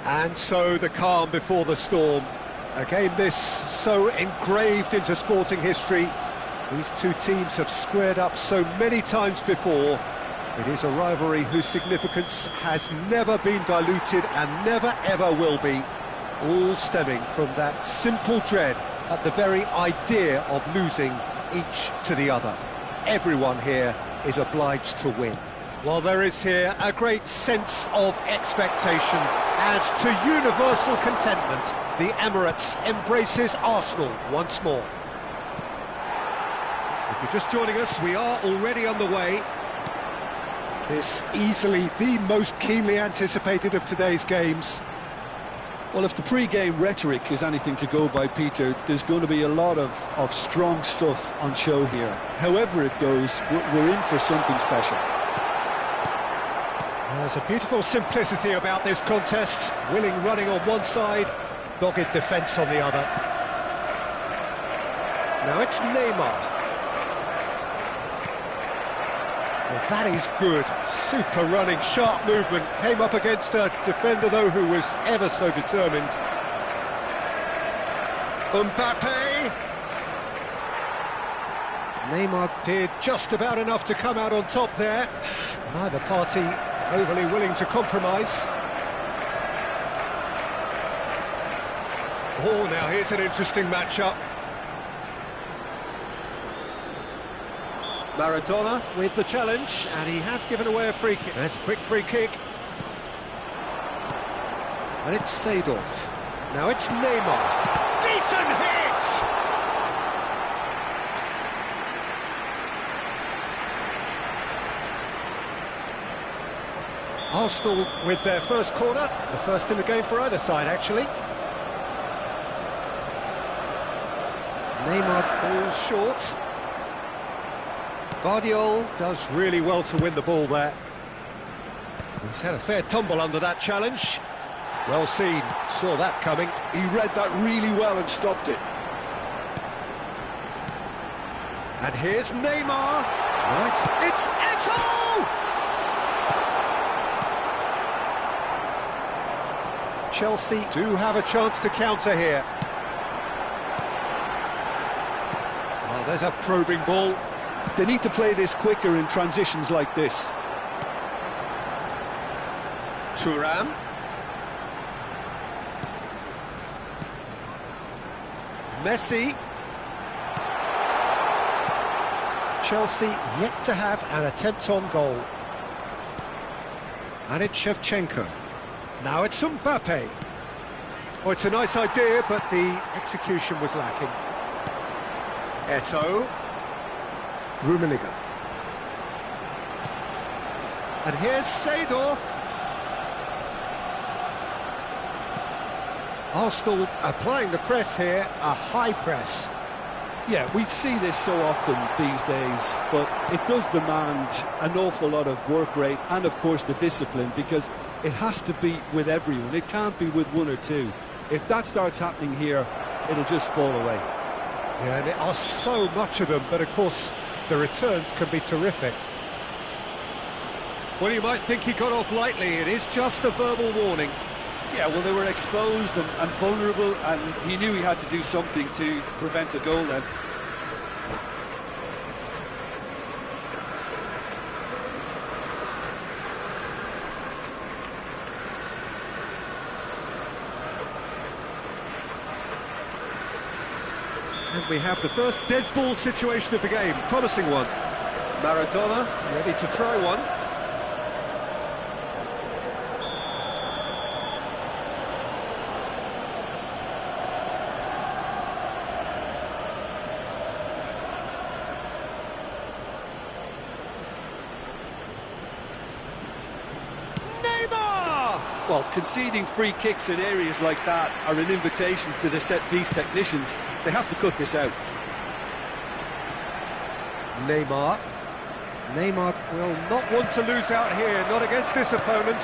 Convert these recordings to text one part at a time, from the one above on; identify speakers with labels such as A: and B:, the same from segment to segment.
A: And so the calm before the storm. A game this so engraved into sporting history. These two teams have squared up so many times before. It is a rivalry whose significance has never been diluted and never ever will be. All stemming from that simple dread at the very idea of losing each to the other. Everyone here is obliged to win. Well, there is here a great sense of expectation as to universal contentment. The Emirates embraces Arsenal once more. If you're just joining us, we are already underway. This easily the most keenly anticipated of today's games.
B: Well, if the pre-game rhetoric is anything to go by, Peter, there's going to be a lot of strong stuff on show here. However it goes, we're in for something special.
A: There's a beautiful simplicity about this contest. Willing running on one side, dogged defence on the other. Now it's Neymar. Well, that is good. Super running, sharp movement. Came up against a defender, though, who was ever so determined. Mbappe! Neymar did just about enough to come out on top there. Neither party overly willing to compromise. Oh, now here's an interesting matchup. Maradona with the challenge, and he has given away a free kick. That's a quick free kick. And it's Seedorf. Now it's Neymar. Decent hit! Arsenal with their first corner, the first in the game for either side, actually. Neymar pulls short. Guardiola does really well to win the ball there. He's had a fair tumble under that challenge. Well seen, saw that coming.
B: He read that really well and stopped it.
A: And here's Neymar. Right, it's Eto'o! Chelsea do have a chance to counter here. Oh, there's a probing ball.
B: They need to play this quicker in transitions like this.
A: Thuram. Messi. Chelsea yet to have an attempt on goal. And it's Shevchenko. Now it's Mbappe. Oh, it's a nice idea, but the execution was lacking. Eto'o. Rummenigge. And here's Seedorf. Arsenal applying the press here, a high press.
B: Yeah, we see this so often these days, but it does demand an awful lot of work rate and, of course, the discipline, because it has to be with everyone. It can't be with one or two. If that starts happening here, it'll just fall away.
A: Yeah, and there are so much of them, but of course the returns can be terrific. Well, you might think he got off lightly. It is just a verbal warning.
B: Yeah, well, they were exposed and vulnerable, and he knew he had to do something to prevent a goal then.
A: And we have the first dead ball situation of the game, promising one. Maradona ready to try one.
B: Well, conceding free kicks in areas like that are an invitation to the set-piece technicians. They have to cut this out.
A: Neymar. Neymar will not want to lose out here, not against this opponent.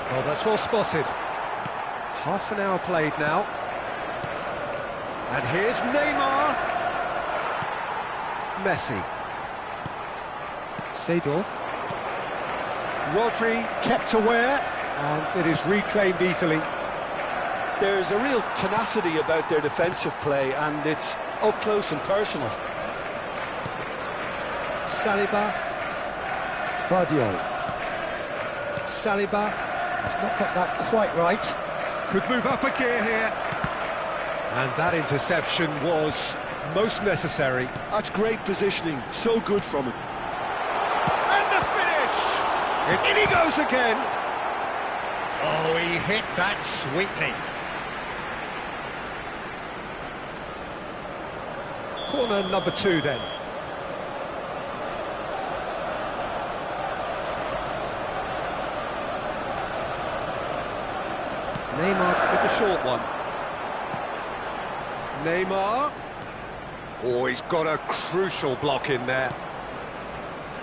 A: Oh, that's well spotted. Half an hour played now. And here's Neymar. Messi. Seedorf. Rodri kept aware. and it is reclaimed easily.
B: There's a real tenacity about their defensive play, and it's up close and personal.
A: Saliba. Vardiol. Saliba has not got that quite right. Could move up a gear here. And that interception was most necessary.
B: That's great positioning, so good from him.
A: And the finish! In he goes again. Oh, he hit that sweetly. Corner number 2 then. Neymar with the short one. Neymar. Oh, he's got a crucial block in there.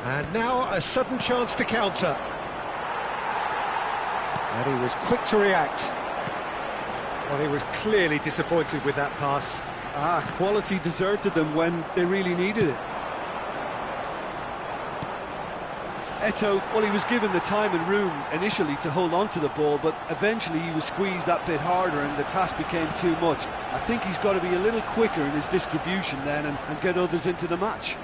A: And now a sudden chance to counter. And he was quick to react. Well, he was clearly disappointed with that pass.
B: Quality deserted them when they really needed it. Eto'o, well, he was given the time and room initially to hold on to the ball, but eventually he was squeezed that bit harder and the task became too much. I think he's got to be a little quicker in his distribution then and get others into the match.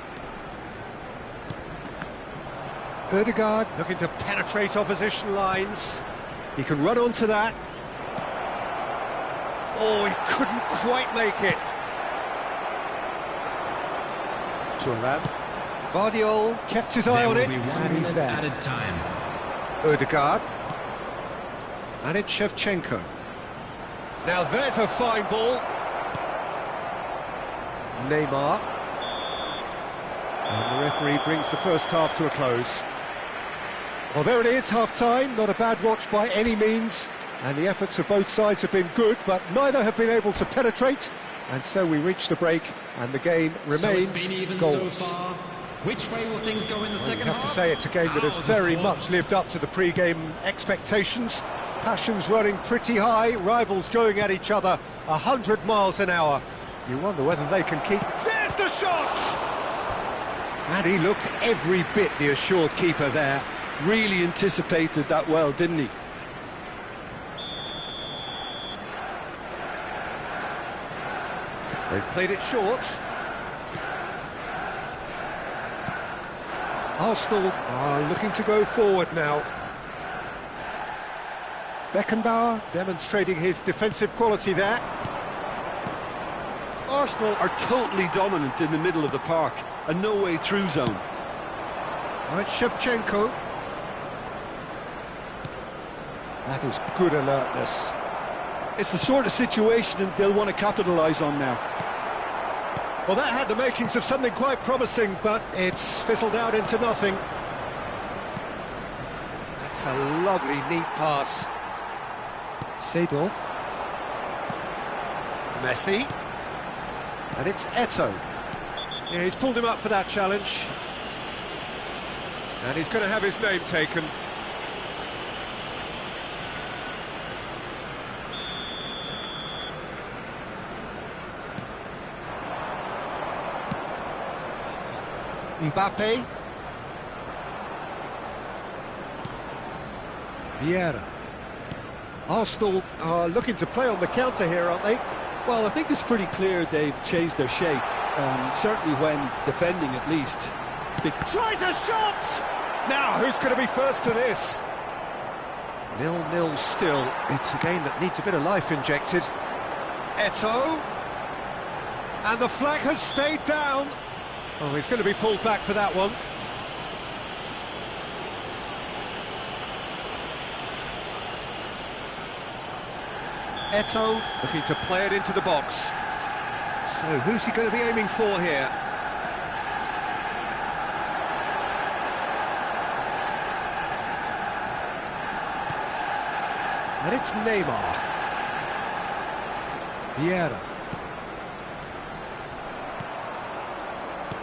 A: Ødegaard looking to penetrate opposition lines. He can run onto that. Oh, he couldn't quite make it. Thuram. Vardiol kept his eye on it, and he's there.
C: Added time.
A: Ødegaard. And it's Shevchenko. Now there's a fine ball. Neymar. And the referee brings the first half to a close. Well, there it is, half-time. Not a bad watch by any means. And the efforts of both sides have been good, but neither have been able to penetrate. And so we reach the break, and the game remains goalless.
C: So far. Which way will things go in the second half?
A: I have to say it's a game that has very much lived up to the pre-game expectations. Passions running pretty high, rivals going at each other 100 miles an hour. You wonder whether they can keep... There's the shot! And he looked every bit the assured keeper there.
B: Really anticipated that well, didn't he?
A: They've played it short. Arsenal are looking to go forward now. Beckenbauer demonstrating his defensive quality there.
B: Arsenal are totally dominant in the middle of the park, a no-way through zone.
A: Right, Shevchenko. That is good alertness.
B: It's the sort of situation they'll want to capitalise on now.
A: Well, that had the makings of something quite promising, but it's fizzled out into nothing. That's a lovely, neat pass. Seedorf. Messi. And it's Eto'o. Yeah, he's pulled him up for that challenge. And he's going to have his name taken. Mbappe. Vieira. Arsenal are looking to play on the counter here, aren't they?
B: Well, I think it's pretty clear they've changed their shape, certainly when defending at least.
A: Tries a shot! Now, who's going to be first to this? 0-0 still. It's a game that needs a bit of life injected. Eto'o. And the flag has stayed down. Oh, he's going to be pulled back for that one. Eto'o looking to play it into the box. So who's he going to be aiming for here? And it's Neymar. Vieira.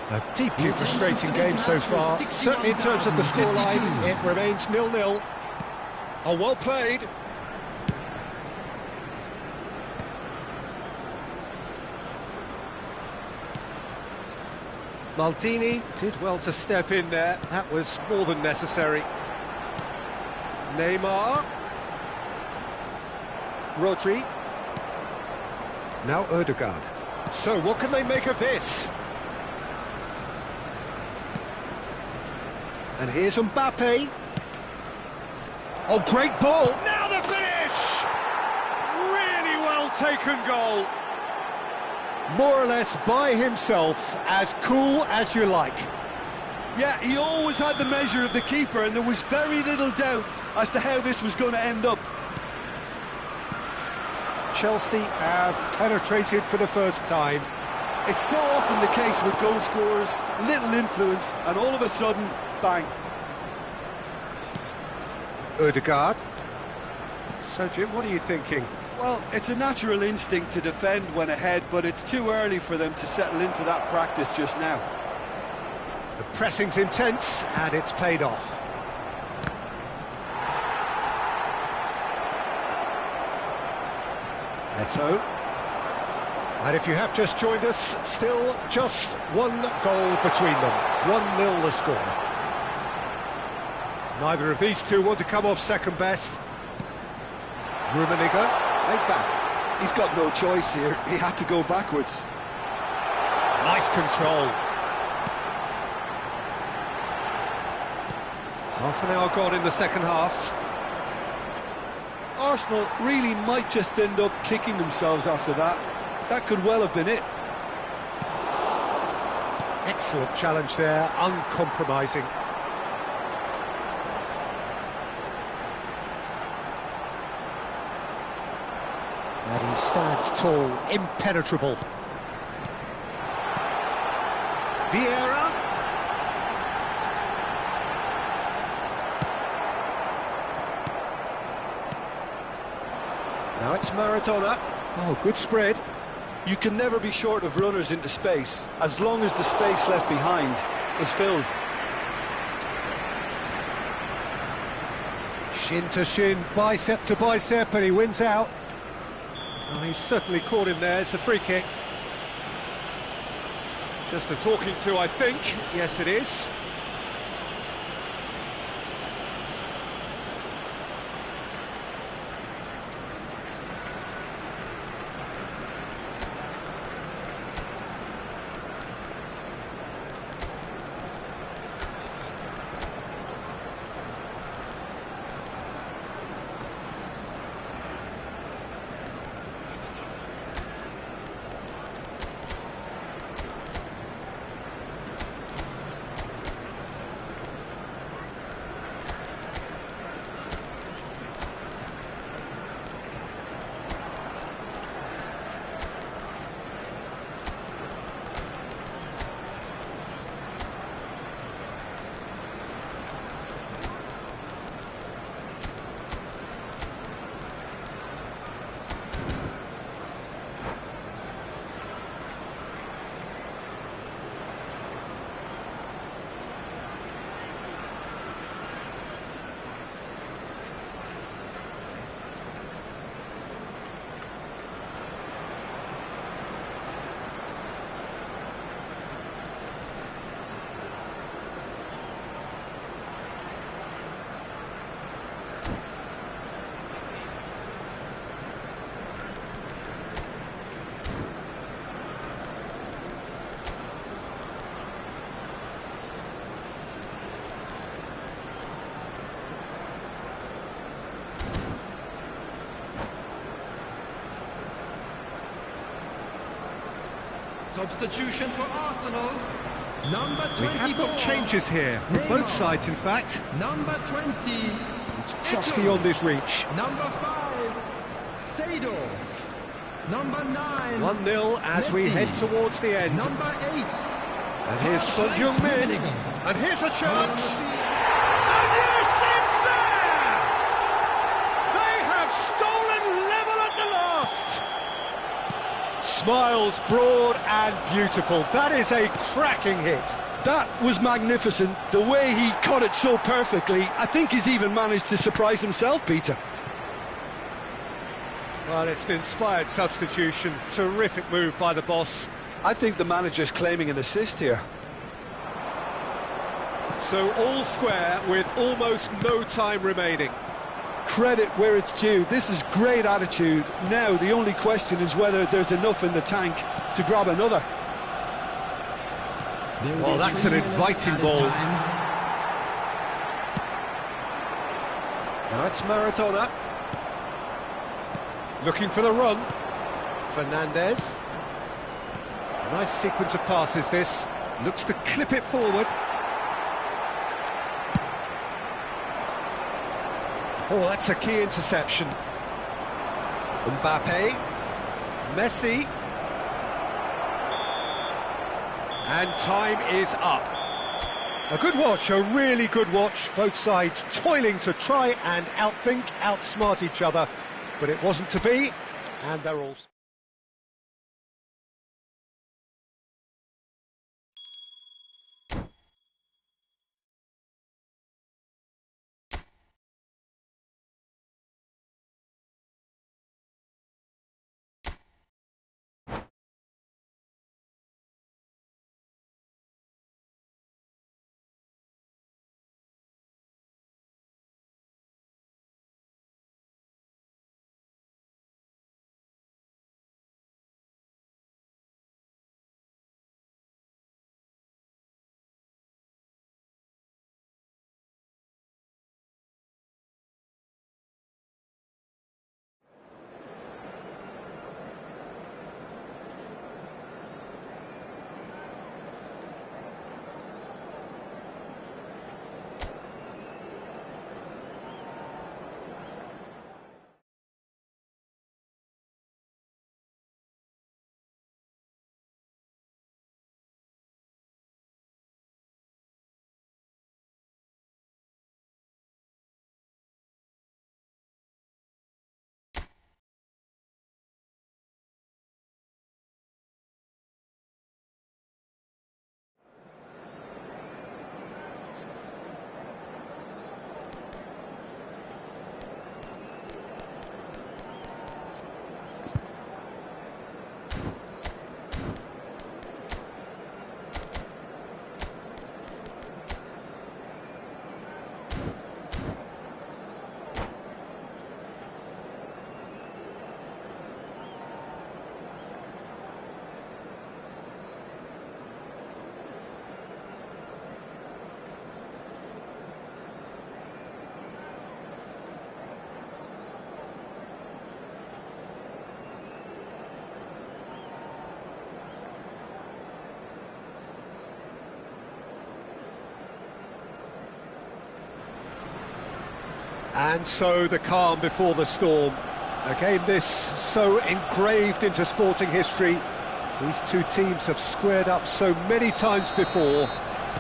A: A deeply frustrating game so far. Certainly in terms of the scoreline, it remains 0-0. Oh, well played. Maldini did well to step in there. That was more than necessary. Neymar. Rodri. Now Ødegaard. So what can they make of this? And here's Mbappe. Oh, great ball. Now the finish! Really well taken goal. More or less by himself, as cool as you like.
B: Yeah, he always had the measure of the keeper, and there was very little doubt as to how this was going to end up.
A: Chelsea have penetrated for the first time.
B: It's so often the case with goal scorers, little influence, and all of a sudden, bang.
A: Ødegaard. So, Jim, what are you thinking?
B: Well, it's a natural instinct to defend when ahead, but it's too early for them to settle into that practice just now.
A: The pressing's intense, and it's paid off. Eto. And if you have just joined us, still just one goal between them. 1-0 the score. Neither of these two want to come off second best. Rummenigge, played back.
B: He's got no choice here. He had to go backwards.
A: Nice control. Half an hour gone in the second half.
B: Arsenal really might just end up kicking themselves after that. That could well have been it.
A: Excellent challenge there, uncompromising. And he stands tall, impenetrable. Vieira. Now it's Maradona. Oh, good spread.
B: You can never be short of runners into space, as long as the space left behind is filled.
A: Shin to shin, bicep to bicep, and he wins out. Oh, he's certainly caught him there. It's a free kick. Just a talking to, I think. Yes, it is.
C: Substitution for Arsenal. Number 24.
A: We have got changes here from both sides, in fact.
C: Number 20.
A: It's just beyond his reach.
C: Number 5. Seedorf. Number 9.
A: 1-0 as we head towards the end.
C: Number 8.
A: And here's Son Heung-min. And here's a chance. And yes, it's there! They have stolen level at the last. Smiles broad and beautiful. That is a cracking hit.
B: That was magnificent. The way he caught it so perfectly. I think he's even managed to surprise himself, Peter.
A: Well, it's an inspired substitution. Terrific move by the boss.
B: I think the manager's claiming an assist here.
A: So all square with almost no time remaining.
B: credit where it's due. This is great attitude. Now, the only question is whether there's enough in the tank to grab another.
A: Well, that's an inviting ball. Now it's Maradona. Looking for the run. Fernandez. A nice sequence of passes this. Looks to clip it forward. Oh, that's a key interception. Mbappe. Messi. And time is up. A good watch, a really good watch. Both sides toiling to try and outthink, outsmart each other. But it wasn't to be, and they're all... And so the calm before the storm. A game this so engraved into sporting history. These two teams have squared up so many times before.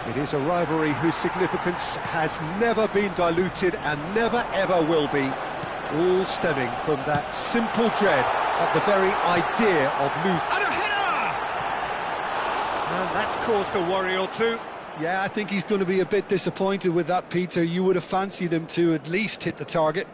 A: It is a rivalry whose significance has never been diluted and never ever will be. All stemming from that simple dread at the very idea of losing. And a header! And that's caused a worry or two.
B: Yeah, I think he's going to be a bit disappointed with that, Peter. You would have fancied him to at least hit the target.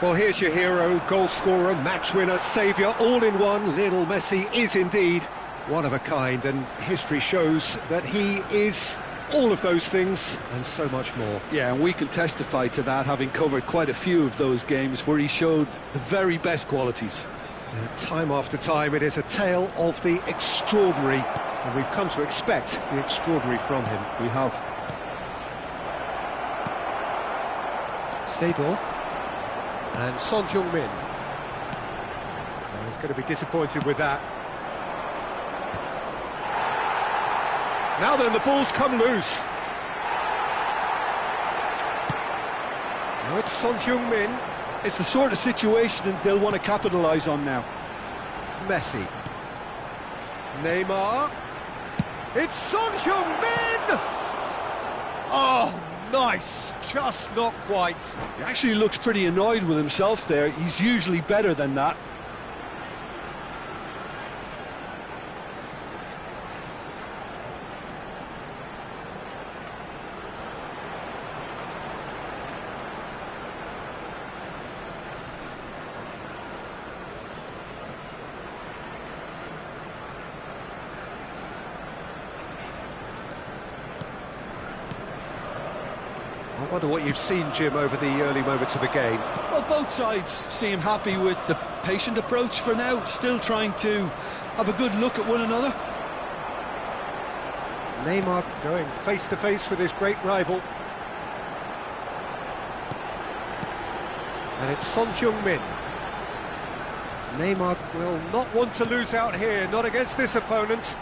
A: Well, here's your hero, goal scorer, match winner, saviour, all in one. Lionel Messi is indeed one of a kind, and history shows that he is all of those things and so much more.
B: Yeah, and we can testify to that, having covered quite a few of those games where he showed the very best qualities.
A: Time after time, it is a tale of the extraordinary, and we've come to expect the extraordinary from him.
B: We have.
A: Seedorf and Son Heung-min. He's going to be disappointed with that. Now then, the ball's come loose. Now it's Son Heung-min.
B: It's the sort of situation that they'll want to capitalise on now.
A: Messi. Neymar. It's Son Heung-min! Oh, nice. Just not quite.
B: He actually looks pretty annoyed with himself there. He's usually better than that.
A: Wonder what you've seen, Jim, over the early moments of the game.
B: Well, both sides seem happy with the patient approach for now, still trying to have a good look at one another.
A: Neymar going face-to-face with his great rival. And it's Son Heung-min. Neymar will not want to lose out here, not against this opponent.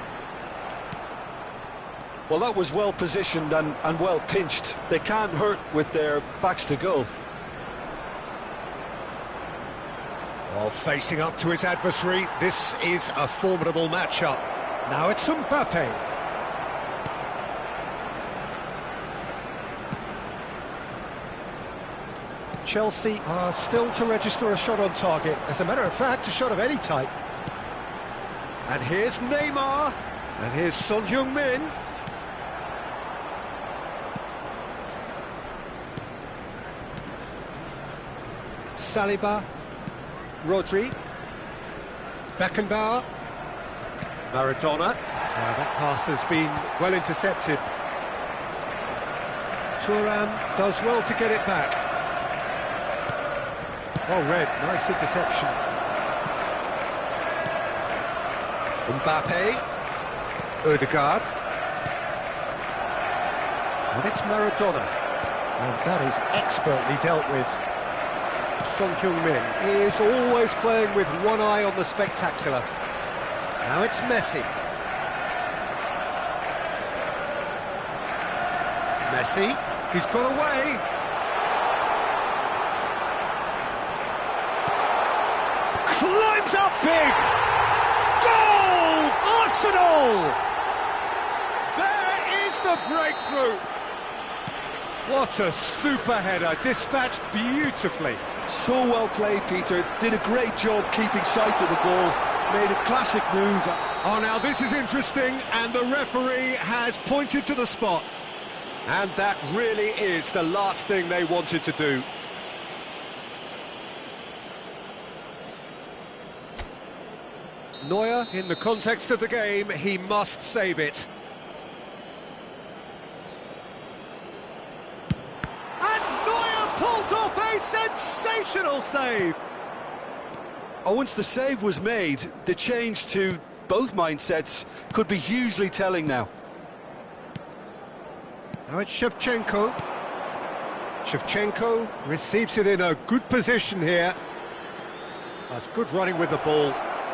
B: Well, that was well positioned and well pinched. They can't hurt with their backs to goal.
A: While facing up to his adversary, this is a formidable matchup. Now it's Mbappe. Chelsea are still to register a shot on target. As a matter of fact, a shot of any type. And here's Neymar. And here's Son Heung-min. Saliba. Rodri. Beckenbauer. Maradona. That pass has been well intercepted. Thuram does well to get it back. Well read, nice interception. Mbappe. Odegaard. And it's Maradona. And that is expertly dealt with. Son Heung-min is always playing with one eye on the spectacular. Now it's Messi. Messi, he's got away. Climbs up big! Goal! Arsenal! There is the breakthrough! What a super header, dispatched beautifully.
B: So well played, Peter. Did a great job keeping sight of the goal. Made a classic move.
A: Oh, now this is interesting, and the referee has pointed to the spot. And that really is the last thing they wanted to do. Neuer, in the context of the game, he must save it. And Neuer pulls off a sensational save!
B: Oh, once the save was made, the change to both mindsets could be hugely telling now.
A: Now it's Shevchenko. Shevchenko receives it in a good position here. That's good running with the ball.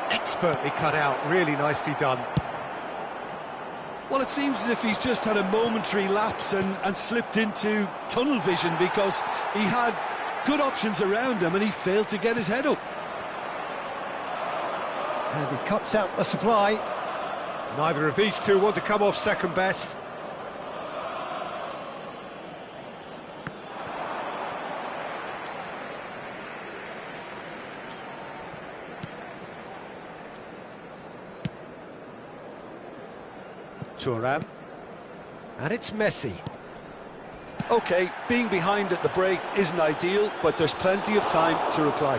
A: Expertly cut out, really nicely done.
B: Well, it seems as if he's just had a momentary lapse and slipped into tunnel vision, because he had good options around him and he failed to get his head up.
A: And he cuts out the supply. Neither of these two want to come off second best. Thuram. And it's Messi.
B: OK, being behind at the break isn't ideal, but there's plenty of time to reply.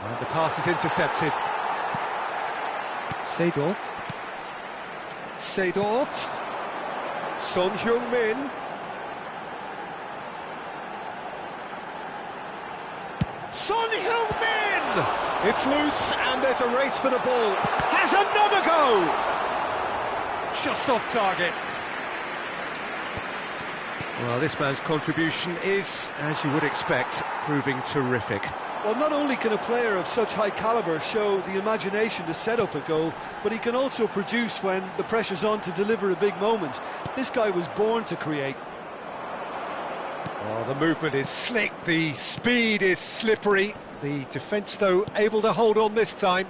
A: And the pass is intercepted. Seedorf. Seedorf. Son Heung-min. Son Heung-min! It's loose, and there's a race for the ball. Has another go! Just off target. Well, this man's contribution is, as you would expect, proving terrific.
B: Well, not only can a player of such high calibre show the imagination to set up a goal, but he can also produce when the pressure's on to deliver a big moment. This guy was born to create.
A: Oh, the movement is slick, the speed is slippery. The defence, though, able to hold on this time.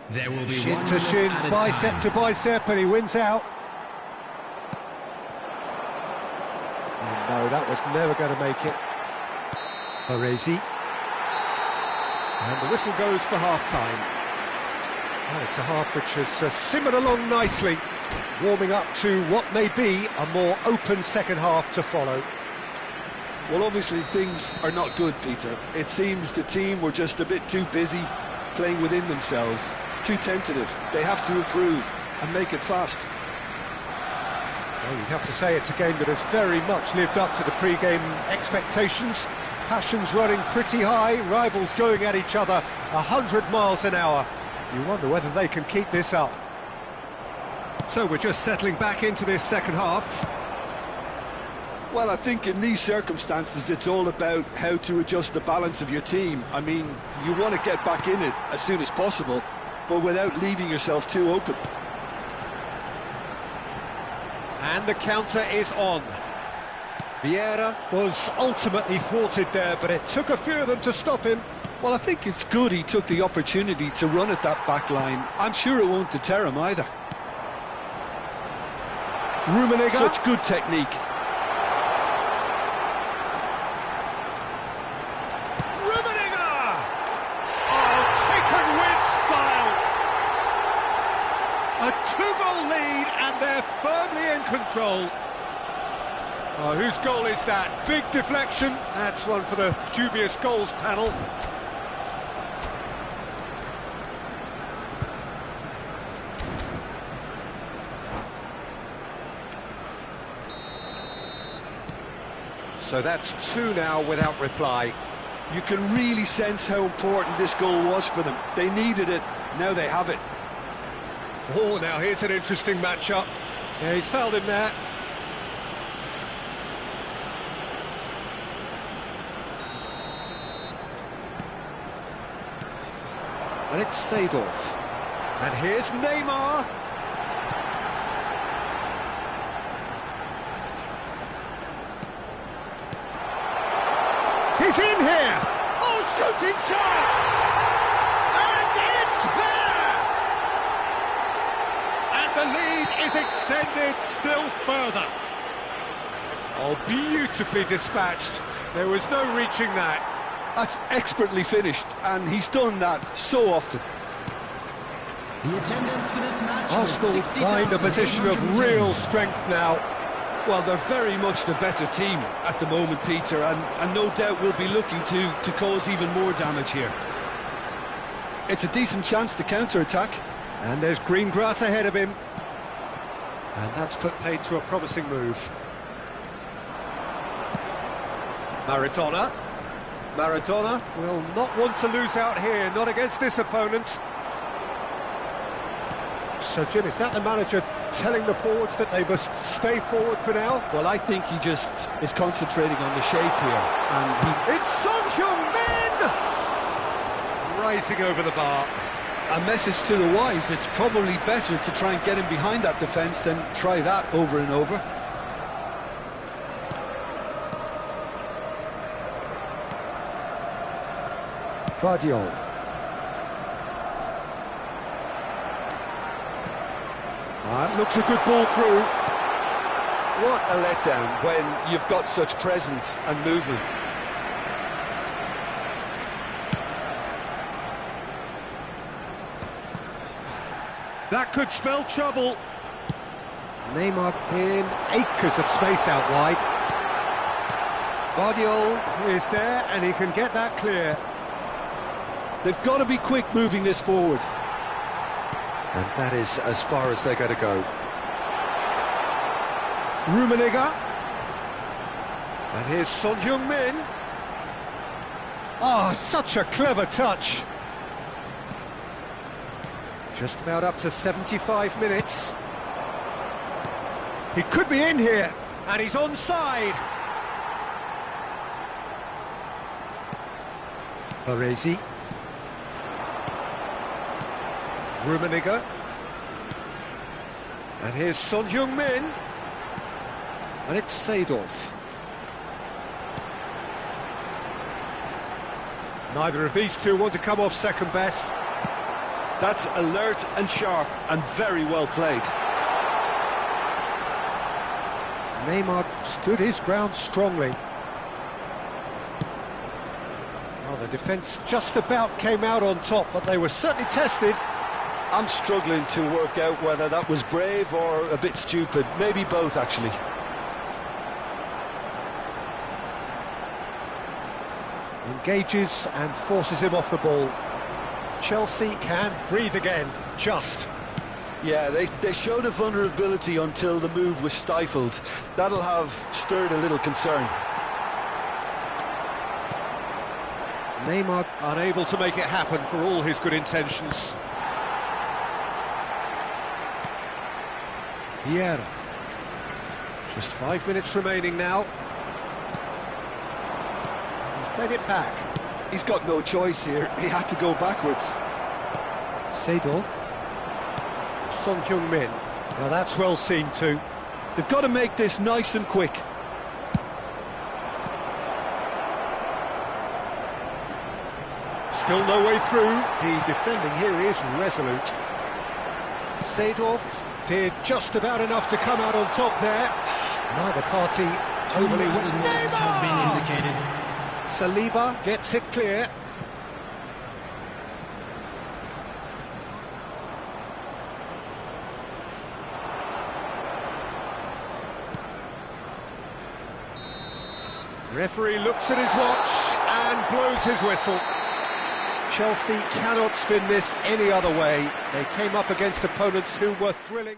C: There will be
A: Shin to shin, bicep to bicep, and he wins out. And no, that was never going to make it. Baresi. And the whistle goes for half-time. And it's a half which has simmered along nicely, warming up to what may be a more open second half to follow.
B: Well, obviously things are not good, Peter. It seems the team were just a bit too busy playing within themselves, too tentative. They have to improve. and make it fast.
A: Well, you'd have to say it's a game that has very much lived up to the pre-game expectations. Passions running pretty high, rivals going at each other 100 miles an hour. You wonder whether they can keep this up. So we're just settling back into this second half.
B: Well, I think in these circumstances it's all about how to adjust the balance of your team. I mean, you want to get back in it as soon as possible, but without leaving yourself too open.
A: And the counter is on. Vieira was ultimately thwarted there, but it took a few of them to stop him.
B: Well, I think it's good he took the opportunity to run at that back line. I'm sure it won't deter him either.
A: Rummenigge.
B: Such good technique.
A: Rummenigge! Oh, taken with style. A two-goal lead, and they're firmly in control. Oh, whose goal is that? Big deflection. That's one for the dubious goals panel. So that's two now without reply.
B: You can really sense how important this goal was for them. They needed it, now they have it.
A: Oh, now here's an interesting matchup. Yeah, he's fouled him there. And it's Seedorf. And here's Neymar. He's in here! Oh, shooting chance! And it's there! And the lead is extended still further. Oh, beautifully dispatched. There was no reaching that.
B: That's expertly finished, and he's done that so often.
C: The attendance for this match
A: Arsenal find a position of real strength now.
B: Well, they're very much the better team at the moment, Peter, and no doubt will be looking to cause even more damage here. It's a decent chance to counter-attack.
A: And there's green grass ahead of him. And that's put paid to a promising move. Maradona. Maradona will not want to lose out here, not against this opponent. So, Jim, is that the manager telling the forwards that they must stay forward for now?
B: Well, I think he just is concentrating on the shape here. And
A: It's Son Heung-min! Rising over the bar.
B: a message to the wise, it's probably better to try and get him behind that defence than try that over and over.
A: Guardiola. Looks a good ball through.
B: What a letdown when you've got such presence and movement.
A: That could spell trouble. Neymar in acres of space out wide. Guardiola is there and he can get that clear.
B: They've got to be quick moving this forward.
A: And that is as far as they're going to go. Rummenigge. And here's Son Heung-min. Oh, such a clever touch. Just about up to 75 minutes. He could be in here, and he's onside. Baresi. Rummenigge. And here's Son Heung-min. And it's Seedorf. Neither of these two want to come off second best.
B: That's alert and sharp and very well played.
A: Neymar stood his ground strongly. Well, the defence just about came out on top, but they were certainly tested.
B: I'm struggling to work out whether that was brave or a bit stupid. Maybe both, actually.
A: Engages and forces him off the ball. Chelsea can breathe again, just.
B: Yeah, they showed a vulnerability until the move was stifled. That'll have stirred a little concern.
A: Neymar unable to make it happen for all his good intentions. Vieira. Just 5 minutes remaining now. He's played it back.
B: He's got no choice here. He had to go backwards.
A: Seedorf. Son Heung-min. Now that's well seen too.
B: They've got to make this nice and quick.
A: Still no way through. The defending here is resolute. Seedorf did just about enough to come out on top there. Neither party overly...
C: has been indicated.
A: Saliba gets it clear. Referee looks at his watch and blows his whistle. Chelsea cannot spin this any other way. They came up against opponents who were thrilling.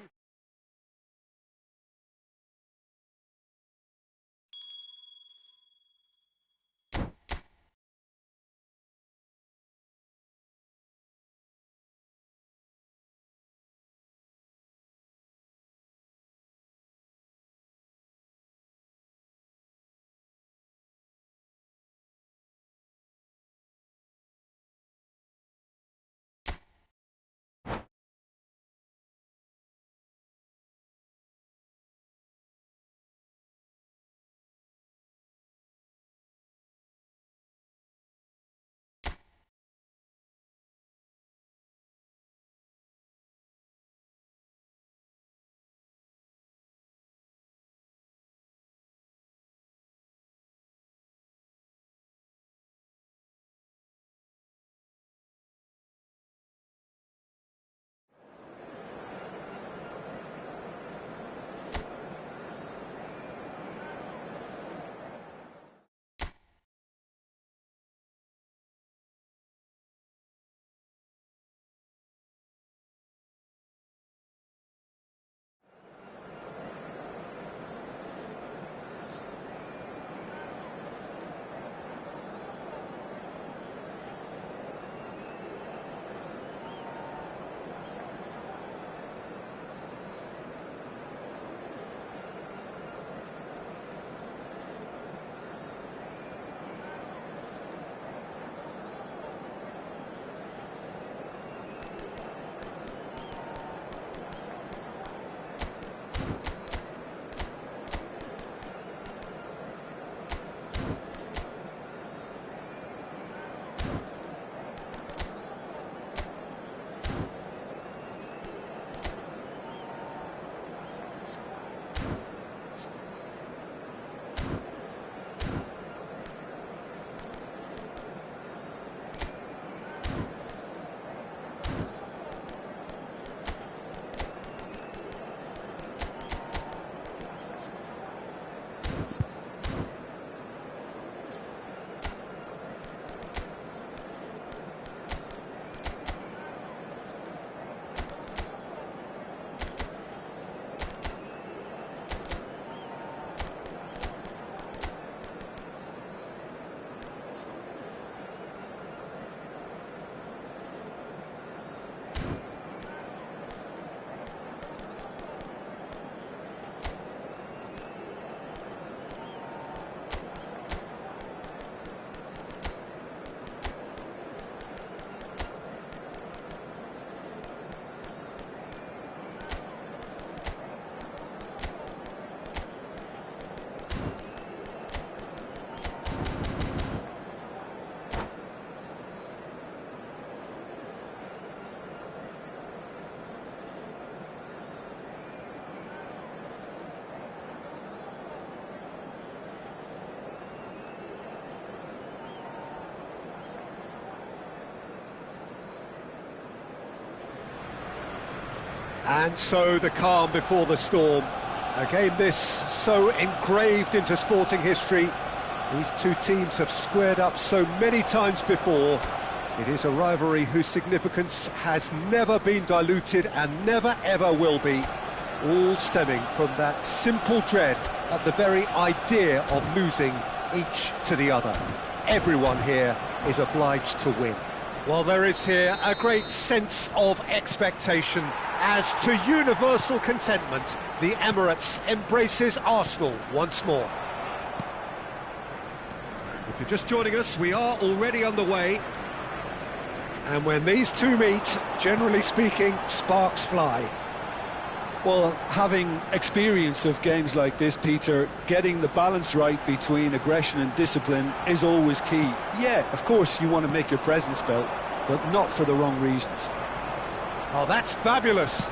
A: And so the calm before the storm. A game this so engraved into sporting history. These two teams have squared up so many times before. It is a rivalry whose significance has never been diluted and never ever will be, all stemming from that simple dread at the very idea of losing each to the other. Everyone here is obliged to win. Well, there is here a great sense of expectation as to universal contentment. The Emirates embraces Arsenal once more. If you're just joining us, we are already underway. And when these two meet, generally speaking, sparks fly.
B: Well, having experience of games like this, Peter, getting the balance right between aggression and discipline is always key. Yeah, of course you want to make your presence felt, but not for the wrong reasons.
A: Oh, that's fabulous.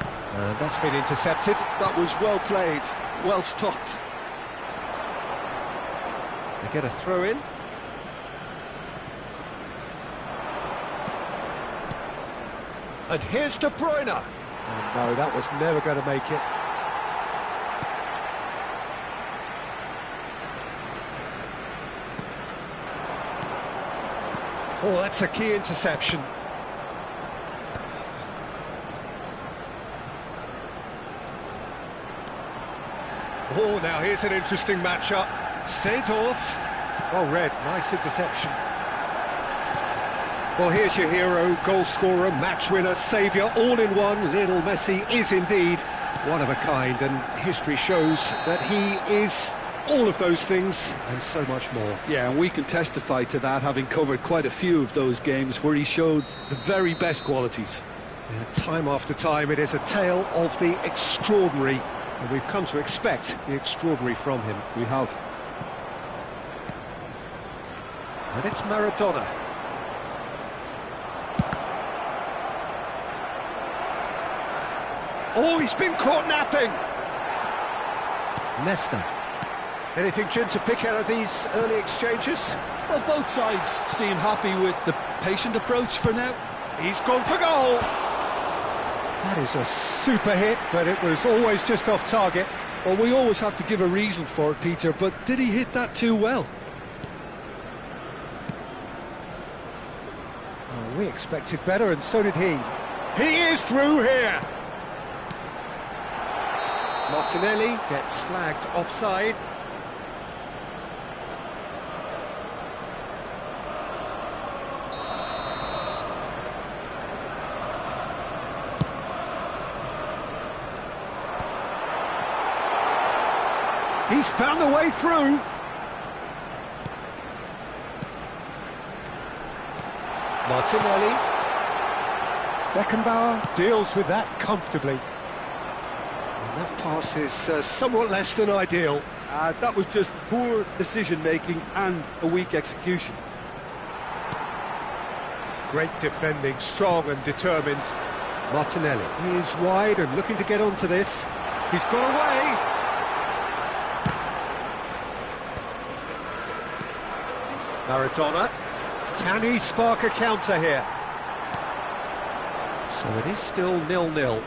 A: That's been intercepted.
B: That was well played, well stopped.
A: They get a throw in. And here's De Bruyne. Oh, no, that was never going to make it. Oh, that's a key interception. Oh, now here's an interesting matchup. Seedorf. Well read, nice interception. Well, here's your hero, goal scorer, match winner, saviour, all in one. Lionel Messi is indeed one of a kind, and history shows that he is all of those things and so much more.
B: Yeah, and we can testify to that, having covered quite a few of those games where he showed the very best qualities.
A: Yeah, time after time, it is a tale of the extraordinary, and we've come to expect the extraordinary from him.
B: We have.
A: And it's Maradona. Oh, he's been caught napping! Nesta. Anything, Jim, to pick out of these early exchanges?
B: Well, both sides seem happy with the patient approach for now.
A: He's gone for goal! That is a super hit, but it was always just off target.
B: Well, we always have to give a reason for it, Peter, but did he hit that too well?
A: Oh, we expected better, and so did he. He is through here! Martinelli gets flagged offside. He's found the way through. Martinelli. Beckenbauer deals with that comfortably. And that pass is somewhat less than ideal.
B: That was just poor decision-making and a weak execution.
A: Great defending, strong and determined. Martinelli. He is wide and looking to get onto this. He's got away. Maradona. Can he spark a counter here? So it is still 0-0.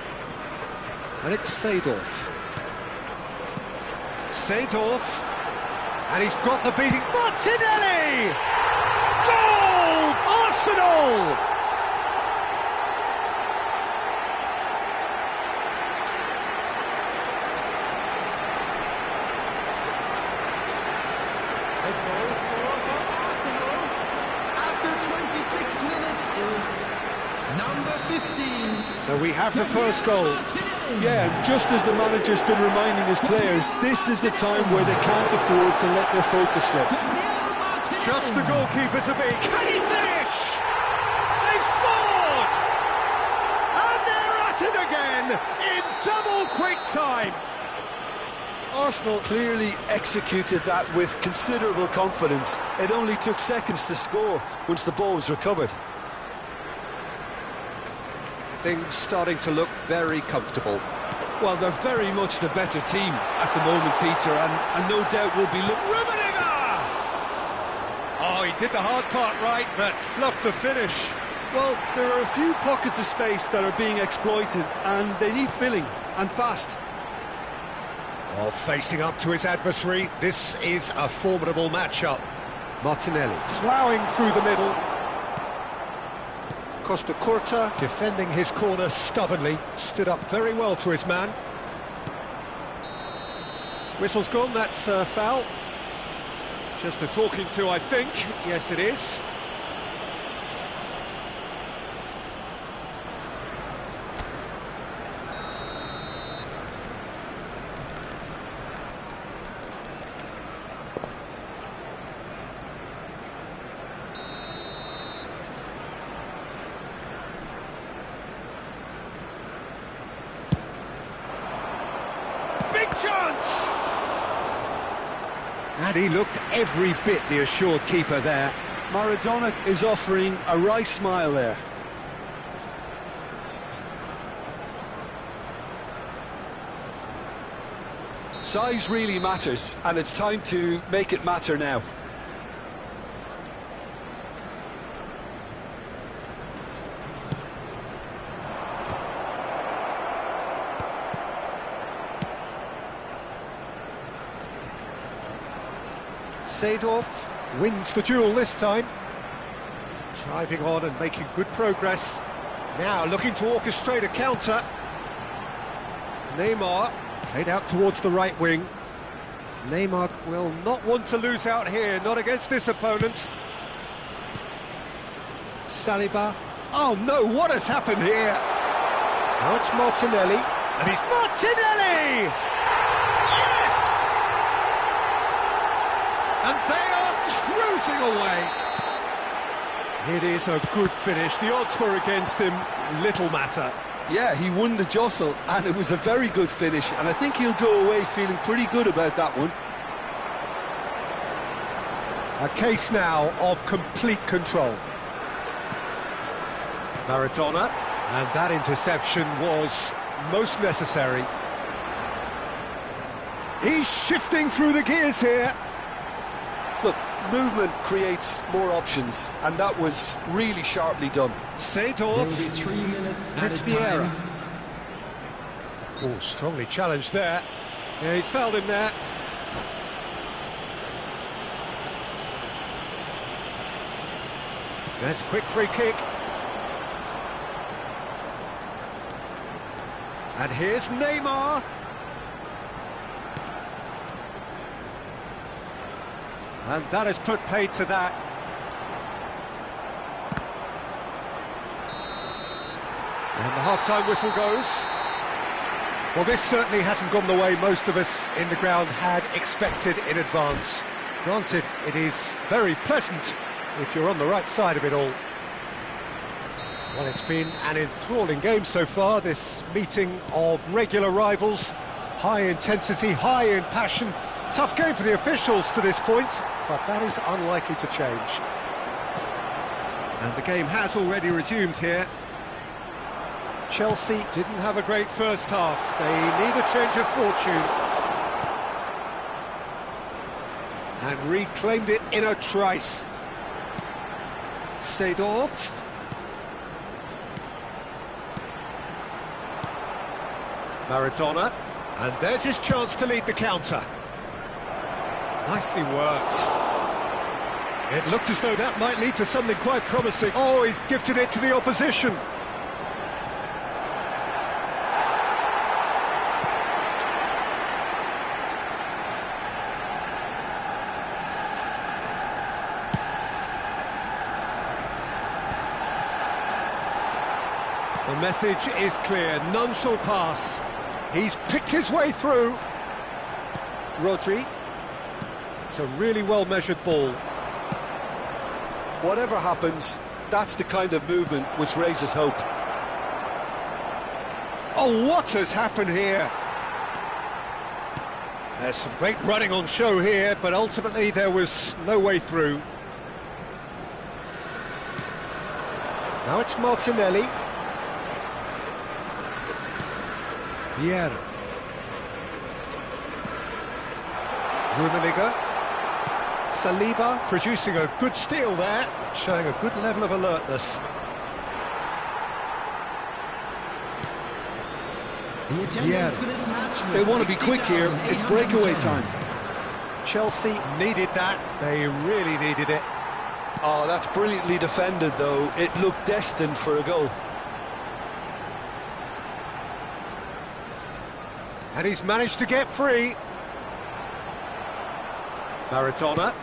A: And it's Seedorf. Seedorf. And he's got the beating. Martinelli! Goal! Arsenal! So we have the first goal.
B: Yeah, just as the manager's been reminding his players, this is the time where they can't afford to let their focus slip.
A: Just the goalkeeper to beat. Can he finish? They've scored! And they're at it again in double quick time.
B: Arsenal clearly executed that with considerable confidence. It only took seconds to score once the ball was recovered.
A: Things starting to look very comfortable.
B: Well, they're very much the better team at the moment, Peter, and no doubt will be...
A: Rummenigge! Oh, he did the hard part right, but fluffed the finish.
B: Well, there are a few pockets of space that are being exploited, and they need filling, and fast.
A: Oh, facing up to his adversary, this is a formidable matchup. Martinelli ploughing through the middle. Costa Curta, defending his corner stubbornly, stood up very well to his man. Whistle's gone, that's foul. Just a talking to, I think. Yes, it is. Big chance! And he looked every bit the assured keeper there.
B: Maradona is offering a wry smile there. Size really matters, and it's time to make it matter now.
A: Seedorf wins the duel this time. Driving on and making good progress. Now looking to orchestrate a counter. Neymar played out towards the right wing. Neymar will not want to lose out here, not against this opponent. Saliba. Oh no, what has happened here? Now it's Martinelli, and he's Martinelli! Yes! And they are cruising away. It is a good finish. The odds were against him, little matter.
B: Yeah, he won the jostle, and it was a very good finish, and I think he'll go away feeling pretty good about that one.
A: A case now of complete control. Maradona, and that interception was most necessary. He's shifting through the gears here.
B: Look, movement creates more options, and that was really sharply done.
A: Seedorf,
C: 3 minutes
A: and
C: at a
A: Vieira.
C: time.
A: Oh, strongly challenged there. Yeah, he's fouled him there. That's a quick free kick. And here's Neymar. And that has put paid to that. And the half-time whistle goes. Well, this certainly hasn't gone the way most of us in the ground had expected in advance. Granted, it is very pleasant if you're on the right side of it all. Well, it's been an enthralling game so far, this meeting of regular rivals. High intensity, high in passion. Tough game for the officials to this point, but that is unlikely to change. And the game has already resumed here. Chelsea didn't have a great first half. They need a change of fortune. And reclaimed it in a trice. Seedorf. Maradona. And there's his chance to lead the counter. Nicely worked. It looked as though that might lead to something quite promising. Oh, he's gifted it to the opposition. The message is clear, none shall pass. He's picked his way through. Rodri. It's a really well-measured ball.
B: Whatever happens, that's the kind of movement which raises hope.
A: Oh, what has happened here? There's some great running on show here, but ultimately there was no way through. Now it's Martinelli. Vieira. Rummenigge. Saliba producing a good steal there, showing a good level of alertness.
C: The attendance for this match was
B: They want to be quick here, it's breakaway
C: 60,810.
B: time.
A: Chelsea needed that, they really needed it.
B: Oh, that's brilliantly defended, though. It looked destined for a goal.
A: And he's managed to get free. Maradona.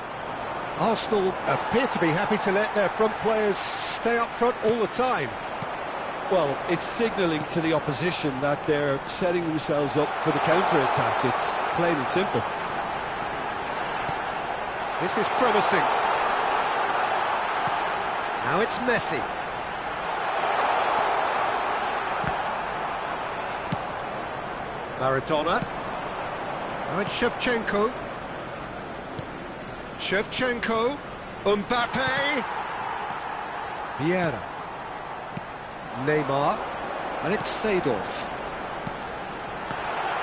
A: Arsenal appear to be happy to let their front players stay up front all the time.
B: Well, it's signalling to the opposition that they're setting themselves up for the counter-attack. It's plain and simple.
A: This is promising. Now it's Messi. Maradona. Now it's Shevchenko. Shevchenko. Mbappe. Vieira. Neymar. And it's Seedorf.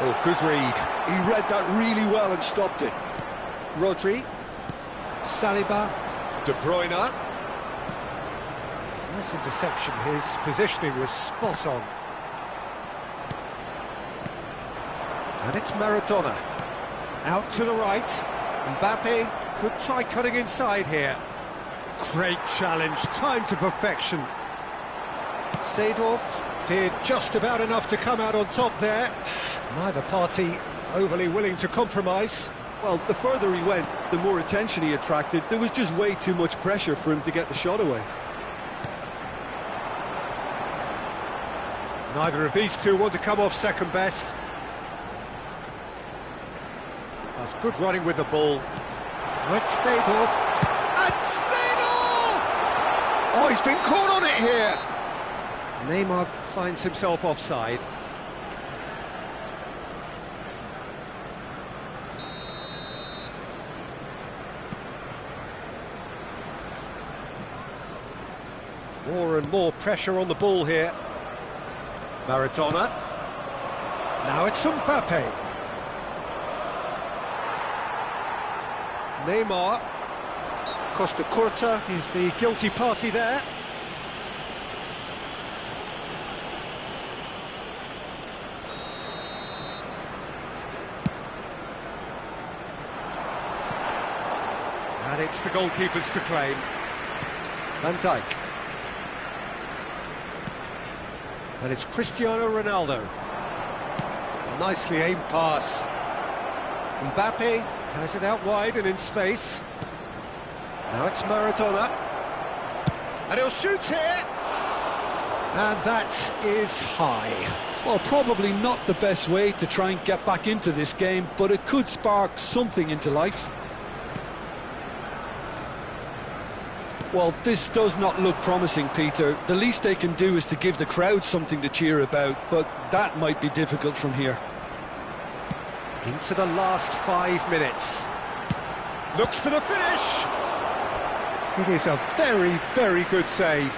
A: Oh, good read.
B: He read that really well and stopped it.
A: Rodri. Saliba. De Bruyne. Nice interception. His positioning was spot on. And it's Maradona. Out to the right. Mbappe could try cutting inside here. Great challenge, timed to perfection. Seedorf did just about enough to come out on top there. Neither party overly willing to compromise.
B: Well, the further he went, the more attention he attracted. There was just way too much pressure for him to get the shot away.
A: Neither of these two want to come off second best. That's good running with the ball. Now it's Seedorf. And Seedorf! Oh, he's been caught on it here. Neymar finds himself offside. More and more pressure on the ball here. Maradona. Now it's Mbappe. Neymar. Costa Curta is the guilty party there. And it's the goalkeepers to claim. Van Dijk. And it's Cristiano Ronaldo. A nicely aimed pass. Mbappe has it out wide and in space. Now it's Maradona. And he'll shoot here. And that is high.
B: Well, probably not the best way to try and get back into this game, but it could spark something into life. Well, this does not look promising, Peter. The least they can do is to give the crowd something to cheer about, but that might be difficult from here.
A: Into the last 5 minutes. Looks for the finish. It is a very, very good save.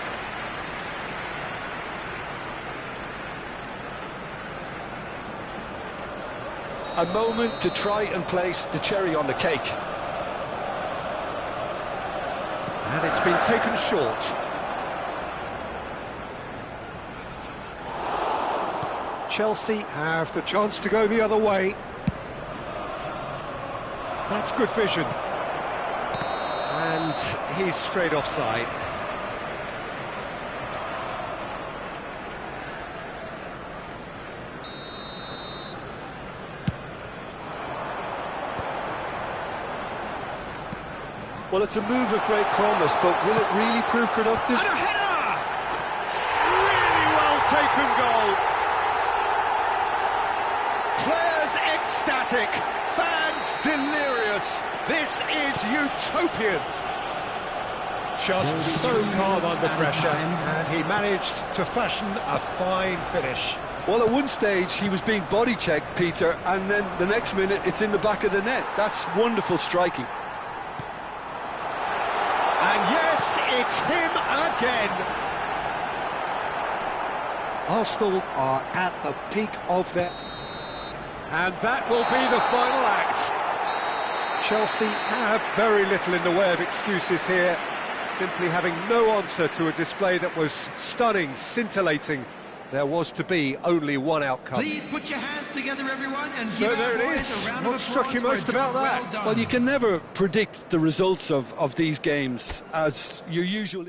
B: A moment to try and place the cherry on the cake.
A: And it's been taken short. Chelsea have the chance to go the other way. That's good vision. And he's straight offside.
B: Well, it's a move of great promise, but will it really prove productive?
A: And a header! Really well taken goal. Players ecstatic, fans delirious. This is utopian. Just so calm under pressure, and he managed to fashion a fine finish.
B: Well, at one stage he was being body checked, Peter, and then the next minute it's in the back of the net. That's wonderful striking.
A: And yes, it's him again. Arsenal are at the peak of their... And that will be the final act. Chelsea have very little in the way of excuses here, simply having no answer to a display that was stunning, scintillating, there was to be only one outcome.
C: Please put your hands together, everyone, and
A: So
C: give
A: there
C: our
A: it
C: boys
A: is.
C: a round of
A: What struck you
C: applause
A: most
C: for a
A: about
C: job
A: that?
C: well done.
B: Well, you can never predict the results of these games, as your usual...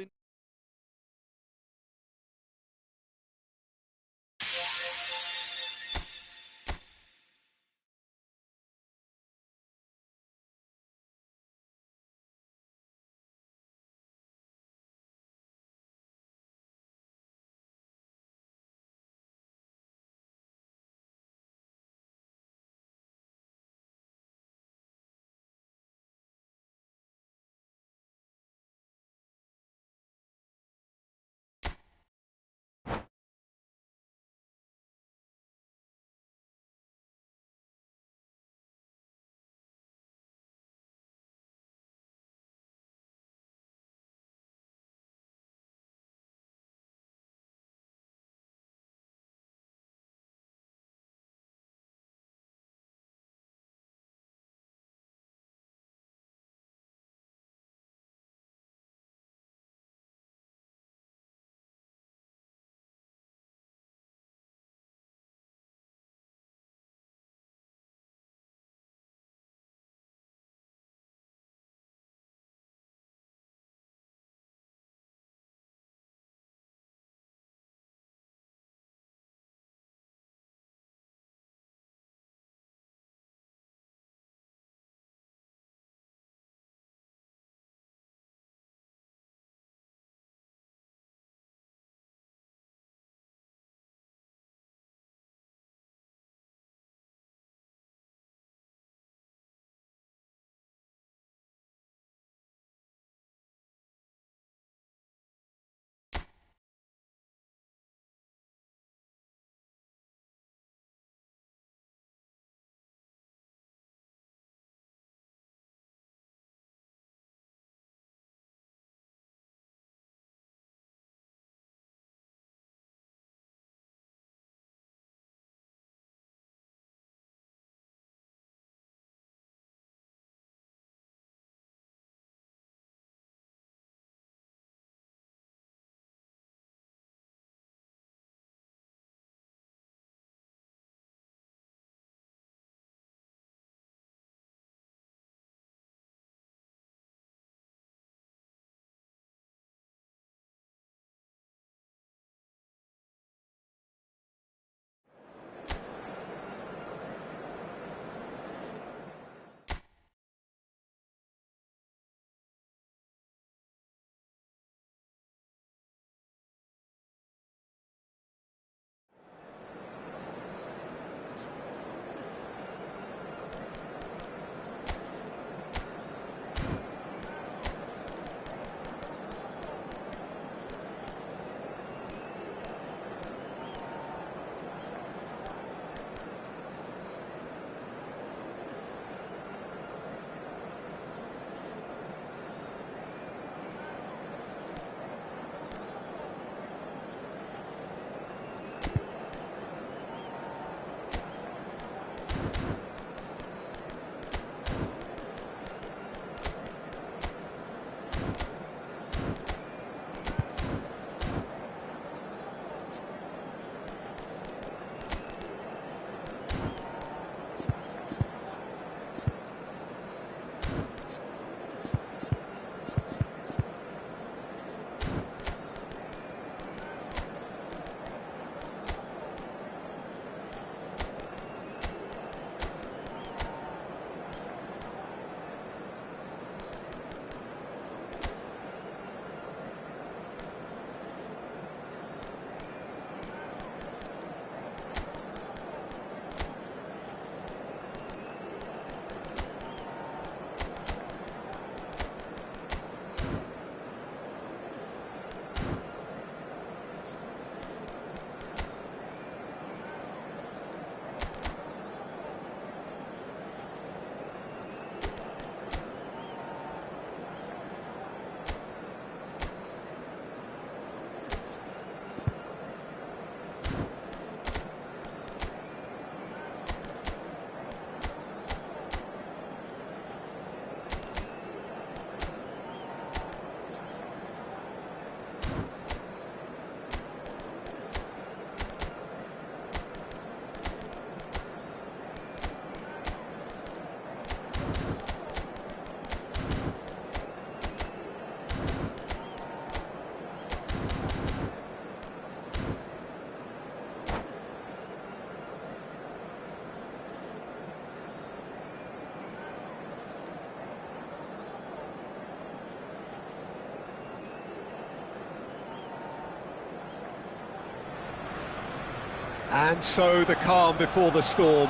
A: And so the calm before the storm.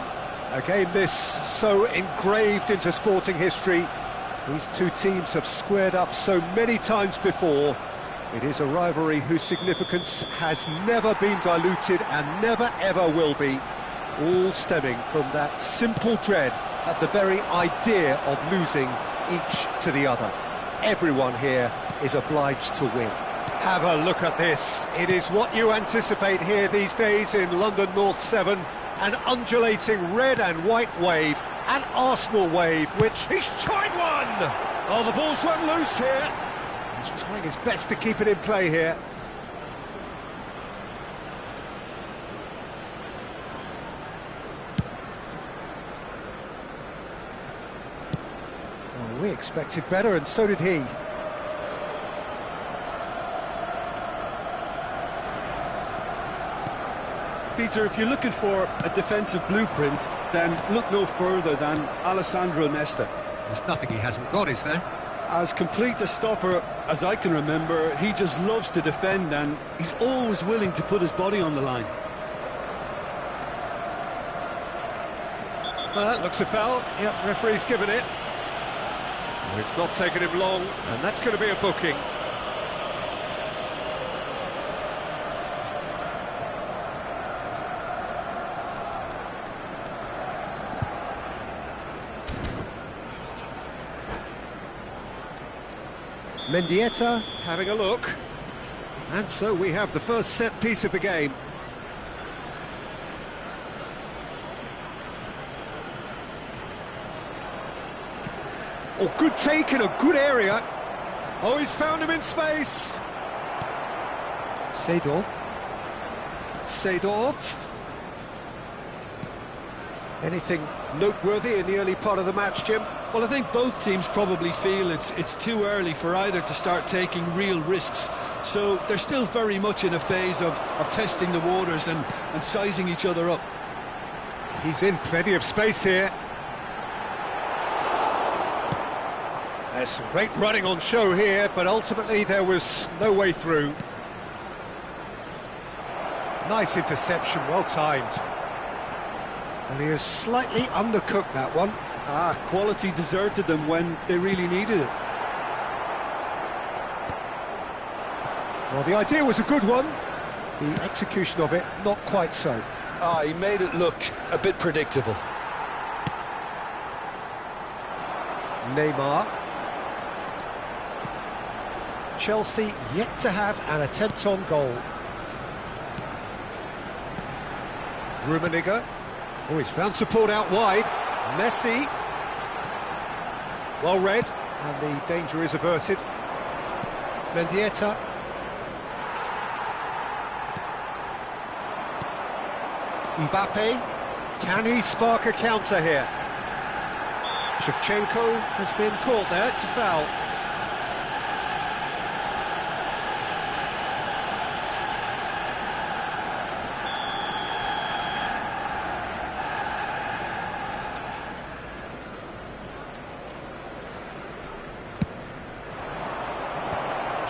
A: A game this so engraved into sporting history. These two teams have squared up so many times before. It is a rivalry whose significance has never been diluted and never ever will be. All stemming from that simple dread at the very idea of losing each to the other. Everyone here is obliged to win. Have a look at this. It is what you anticipate here these days in London North 7. An undulating red and white wave, an Arsenal wave, which he's tried one! Oh, the ball's run loose here. He's trying his best to keep it in play here. Well, we expected better, and so did he.
B: Peter, if you're looking for a defensive blueprint, then look no further than Alessandro Nesta.
A: There's nothing he hasn't got, is there?
B: As complete a stopper as I can remember, he just loves to defend and he's always willing to put his body on the line.
A: Well, that looks a foul. Yep, referee's given it. Well, it's not taken him long, and that's going to be a booking. Mendieta having a look, and so we have the first set piece of the game. Oh, good take in a good area. Oh, he's found him in space. Seedorf. Anything noteworthy in the early part of the match, Jim?
B: Well, I think both teams probably feel it's too early for either to start taking real risks. So they're still very much in a phase of testing the waters and sizing each other up.
A: He's in plenty of space here. There's some great running on show here, but ultimately there was no way through. Nice interception, well timed. And he has slightly undercooked that one.
B: Quality deserted them when they really needed it.
A: Well, the idea was a good one. The execution of it, not quite so.
B: He made it look a bit predictable.
A: Neymar. Chelsea yet to have an attempt on goal. Rummenigge. Oh, he's found support out wide. Messi. Well read, and the danger is averted. Mendieta. Mbappe. Can he spark a counter here? Shevchenko has been caught there, it's a foul.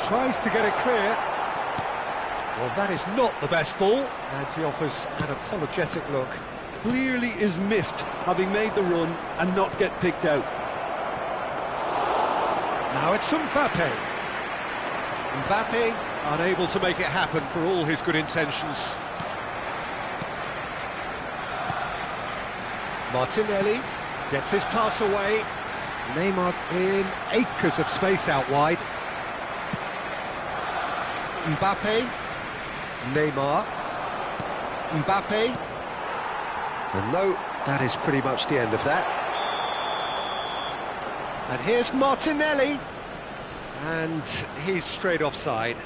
A: Tries to get it clear. Well, that is not the best ball, and he offers an apologetic look.
B: Clearly is miffed, having made the run and not get picked out.
A: Now it's Mbappe. Mbappe unable to make it happen for all his good intentions. Martinelli gets his pass away. Neymar in acres of space out wide. Mbappe, Neymar, Mbappe, and no, that is pretty much the end of that. And here's Martinelli, and he's straight offside.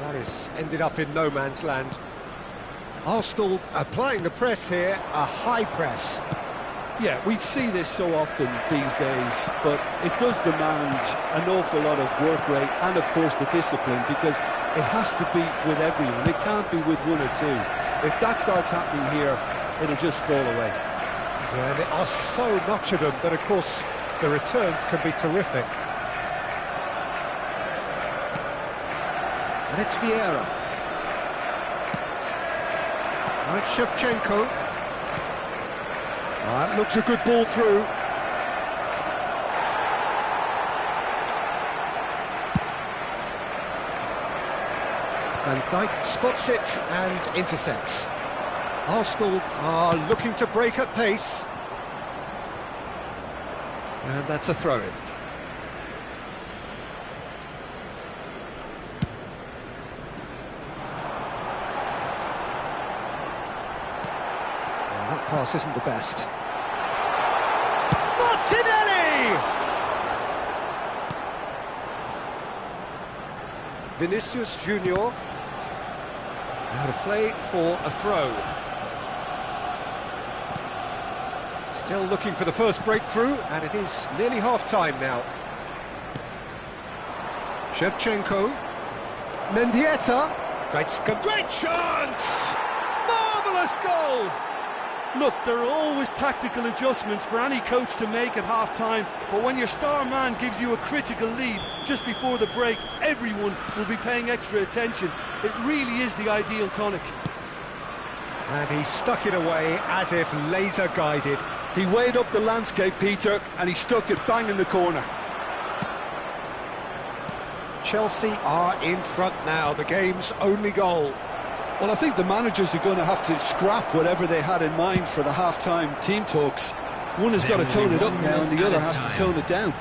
A: That is ended up in no man's land. Arsenal applying the press here, a high press.
B: Yeah, we see this so often these days, but it does demand an awful lot of work rate and, of course, the discipline, because it has to be with everyone. It can't be with one or two. If that starts happening here, it'll just fall away.
A: Yeah, there are so much of them, but of course the returns can be terrific. And it's Vieira. Now it's Shevchenko. That looks a good ball through. Van Dijk spots it and intercepts. Arsenal are looking to break at pace. And that's a throw-in. That pass isn't the best. Martinelli! Vinicius Junior. Out of play for a throw. Still looking for the first breakthrough, and it is nearly half-time now. Shevchenko. Mendieta. Great chance! Marvellous goal!
B: Look, there are always tactical adjustments for any coach to make at half-time, but when your star man gives you a critical lead just before the break, everyone will be paying extra attention. It really is the ideal tonic.
A: And he stuck it away as if laser-guided.
B: He weighed up the landscape, Peter, and he stuck it bang in the corner.
A: Chelsea are in front now, the game's only goal.
B: Well, I think the managers are going to have to scrap whatever they had in mind for the half-time team talks. One has got to tone it up now, and the other has to tone it down.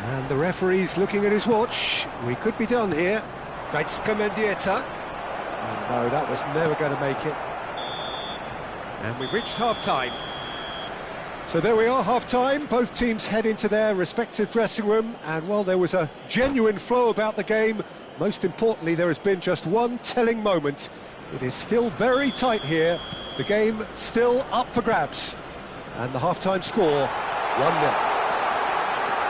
A: And the referee's looking at his watch. We could be done here. Mendieta. Oh, no, that was never going to make it. And we've reached half-time. So there we are, half-time. Both teams head into their respective dressing room, and while there was a genuine flow about the game, most importantly, there has been just one telling moment. It is still very tight here. The game still up for grabs. And the half-time score, 1-0.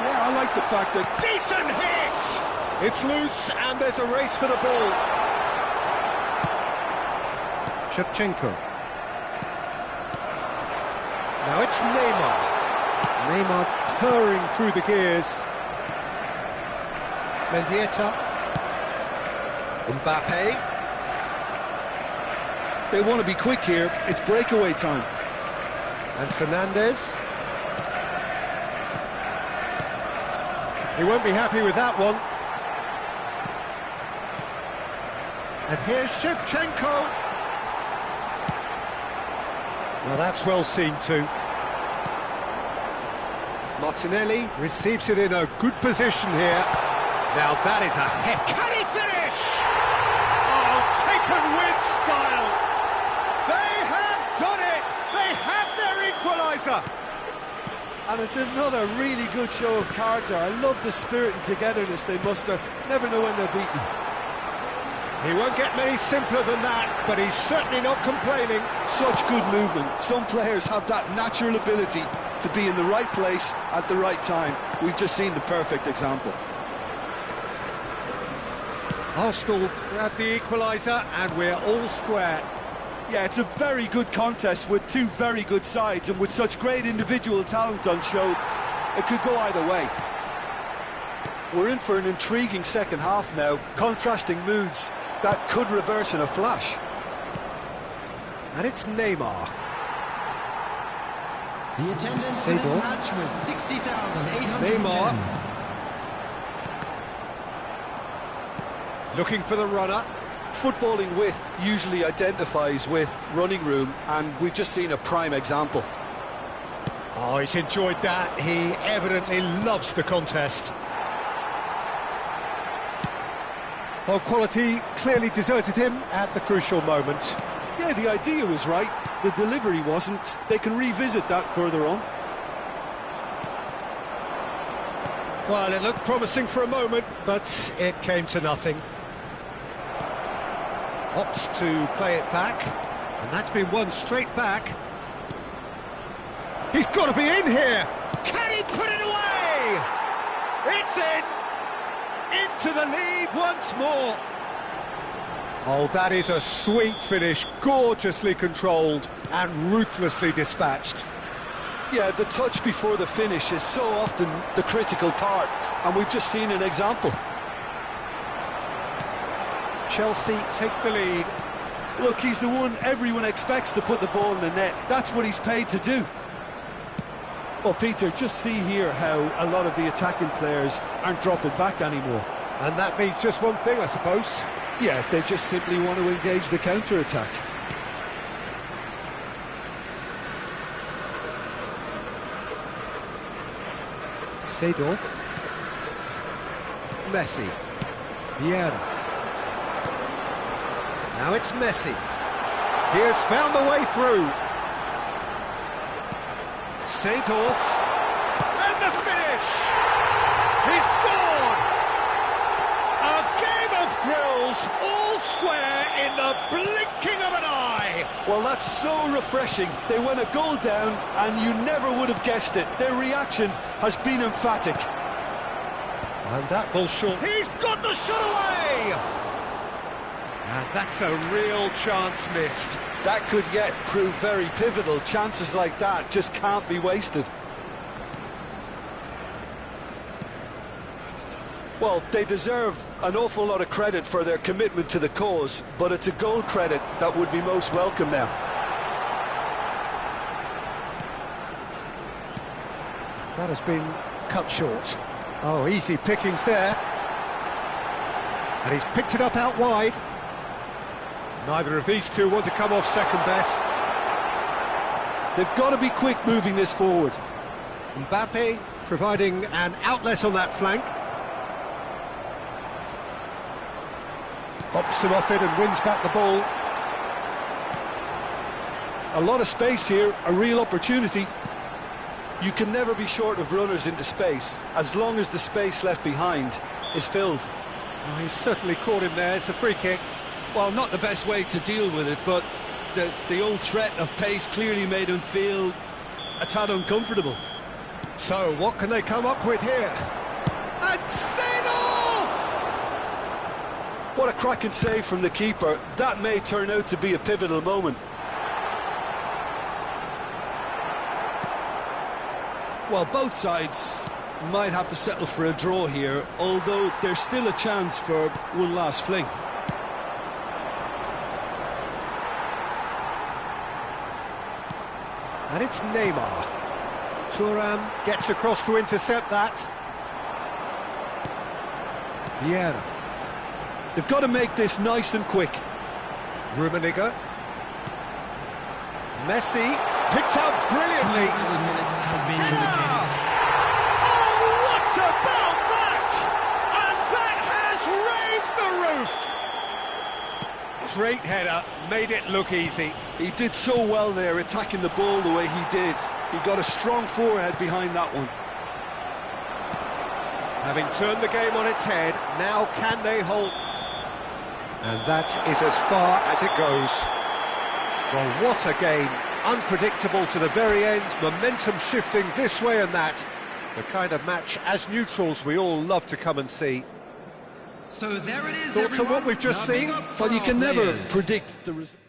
B: Yeah, I like the fact that...
A: Decent hit! It's loose, and there's a race for the ball. Shevchenko. Now it's Neymar. Neymar purring through the gears. Mendieta. Mbappe.
B: They want to be quick here. It's breakaway time.
A: And Fernandez. He won't be happy with that one. And here's Shevchenko. Well, that's well seen too. Martinelli receives it in a good position here. Now that is a heft. Can he finish? Oh, taken with style. They have done it. They have their equaliser.
B: And it's another really good show of character. I love the spirit and togetherness they muster. Never know when they're beaten.
A: He won't get many simpler than that, but he's certainly not complaining.
B: Such good movement. Some players have that natural ability to be in the right place at the right time. We've just seen the perfect example.
A: Arsenal grab the equaliser, and we're all square.
B: Yeah, it's a very good contest with two very good sides, and with such great individual talent on show, it could go either way. We're in for an intriguing second half now, contrasting moods that could reverse in a flash.
A: And it's Neymar.
C: The attendance for this match was 60,810.
A: Neymar. Looking for the runner.
B: Footballing width usually identifies with running room, and we've just seen a prime example.
A: Oh, he's enjoyed that. He evidently loves the contest. Well, quality clearly deserted him at the crucial moment.
B: Yeah, the idea was right, the delivery wasn't. They can revisit that further on.
A: Well, it looked promising for a moment, but it came to nothing. Opts to play it back, and that's been won straight back. He's got to be in here! Can he put it away? It's in! Into the lead once more! Oh, that is a sweet finish, gorgeously controlled and ruthlessly dispatched.
B: Yeah, the touch before the finish is so often the critical part, and we've just seen an example.
A: Chelsea take the lead.
B: Look, he's the one everyone expects to put the ball in the net. That's what he's paid to do. Well, Peter, just see here how a lot of the attacking players aren't dropping back anymore.
A: And that means just one thing, I suppose.
B: Yeah, they just simply want to engage the counter-attack.
A: Seedorf. Messi. Vieira. Now it's Messi. He has found the way through. Seedorf. And the finish! He scored! A game of thrills, all square in the blinking of an eye!
B: Well, that's so refreshing. They went a goal down, and you never would have guessed it. Their reaction has been emphatic.
A: And that ball short. He's got the shot away! And that's a real chance missed.
B: That could yet prove very pivotal. Chances like that just can't be wasted. Well, they deserve an awful lot of credit for their commitment to the cause, but it's a goal credit that would be most welcome now.
A: That has been cut short. Oh, easy pickings there. And he's picked it up out wide. Neither of these two want to come off second best.
B: They've got to be quick moving this forward.
A: Mbappe providing an outlet on that flank. Bops him off it and wins back the ball.
B: A lot of space here, a real opportunity. You can never be short of runners into space, as long as the space left behind is filled.
A: Oh, he's certainly caught him there. It's a free kick.
B: Well, not the best way to deal with it, but the old threat of pace clearly made him feel a tad uncomfortable.
A: So, what can they come up with here? And Seedorf!
B: What a cracking save from the keeper. That may turn out to be a pivotal moment. Well, both sides might have to settle for a draw here, although there's still a chance for one last fling.
A: And it's Neymar. Thuram gets across to intercept that. Vieira.
B: They've got to make this nice and quick.
A: Rummenigge. Messi picks out brilliantly. Oh, what about that? And that has raised the roof. Great header, made it look easy.
B: He did so well there, attacking the ball the way he did. He got a strong forehead behind that one.
A: Having turned the game on its head, now can they hold? And that is as far as it goes. Well, what a game. Unpredictable to the very end, momentum shifting this way and that. The kind of match, as neutrals, we all love to come and see.
C: So there it is.
A: Thoughts on what we've just seen?
B: Well, you can never predict the result.